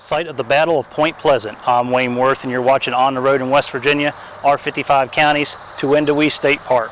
Site of the Battle of Point Pleasant. I'm Wayne Worth, and you're watching On the Road in West Virginia, our 55 counties, to Endie Wei State Park.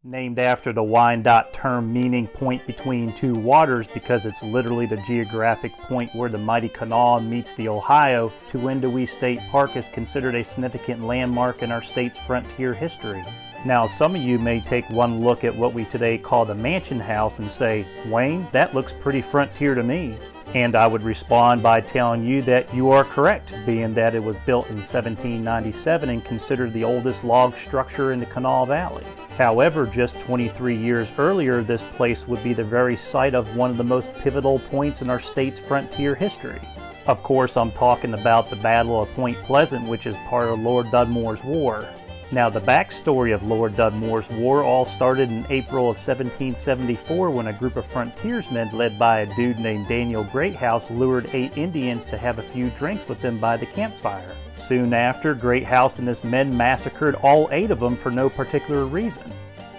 Named after the Wyandotte term meaning point between two waters because it's literally the geographic point where the mighty canal meets the Ohio, Endie Wei State Park is considered a significant landmark in our state's frontier history. Now, some of you may take one look at what we today call the Mansion House and say, "Wayne, that looks pretty frontier to me." And I would respond by telling you that you are correct, being that it was built in 1797 and considered the oldest log structure in the Canal Valley. However, just 23 years earlier, this place would be the very site of one of the most pivotal points in our state's frontier history. Of course, I'm talking about the Battle of Point Pleasant, which is part of Lord Dunmore's War. Now, the backstory of Lord Dunmore's War all started in April of 1774 when a group of frontiersmen led by a dude named Daniel Greathouse lured 8 Indians to have a few drinks with them by the campfire. Soon after, Greathouse and his men massacred all 8 of them for no particular reason.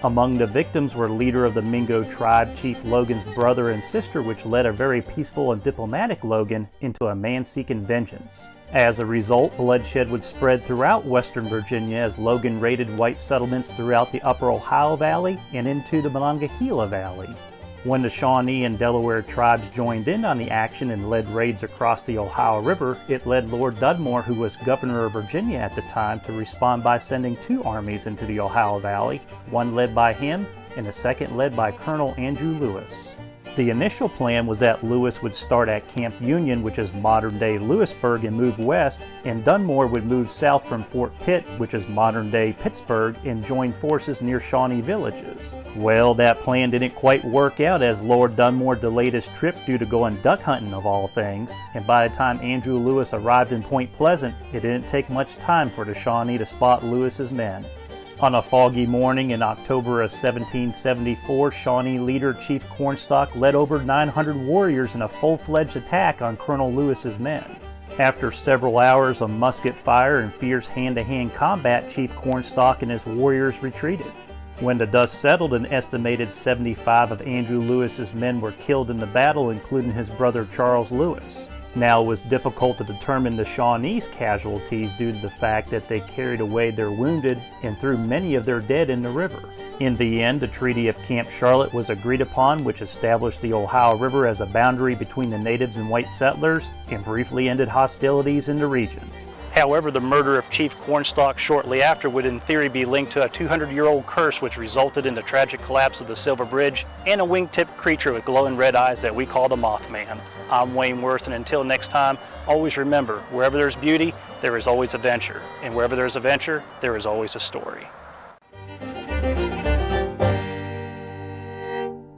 Among the victims were leader of the Mingo tribe, Chief Logan's brother and sister, which led a very peaceful and diplomatic Logan into a man seeking vengeance. As a result, bloodshed would spread throughout western Virginia as Logan raided white settlements throughout the upper Ohio Valley and into the Monongahela Valley. When the Shawnee and Delaware tribes joined in on the action and led raids across the Ohio River, it led Lord Dunmore, who was governor of Virginia at the time, to respond by sending 2 armies into the Ohio Valley, one led by him and the second led by Colonel Andrew Lewis. The initial plan was that Lewis would start at Camp Union, which is modern-day Lewisburg, and move west, and Dunmore would move south from Fort Pitt, which is modern-day Pittsburgh, and join forces near Shawnee villages. Well, that plan didn't quite work out as Lord Dunmore delayed his trip due to going duck hunting of all things, and by the time Andrew Lewis arrived in Point Pleasant, it didn't take much time for the Shawnee to spot Lewis's men. On a foggy morning in October of 1774, Shawnee leader Chief Cornstalk led over 900 warriors in a full-fledged attack on Colonel Lewis's men. After several hours of musket fire and fierce hand-to-hand combat, Chief Cornstalk and his warriors retreated. When the dust settled, an estimated 75 of Andrew Lewis's men were killed in the battle, including his brother Charles Lewis. Now, it was difficult to determine the Shawnee's casualties due to the fact that they carried away their wounded and threw many of their dead in the river. In the end, the Treaty of Camp Charlotte was agreed upon, which established the Ohio River as a boundary between the natives and white settlers and briefly ended hostilities in the region. However, the murder of Chief Cornstalk shortly after would in theory be linked to a 200-year-old curse which resulted in the tragic collapse of the Silver Bridge and a wingtip creature with glowing red eyes that we call the Mothman. I'm Wayne Worth, and until next time, always remember, wherever there's beauty, there is always adventure, and wherever there's adventure, there is always a story.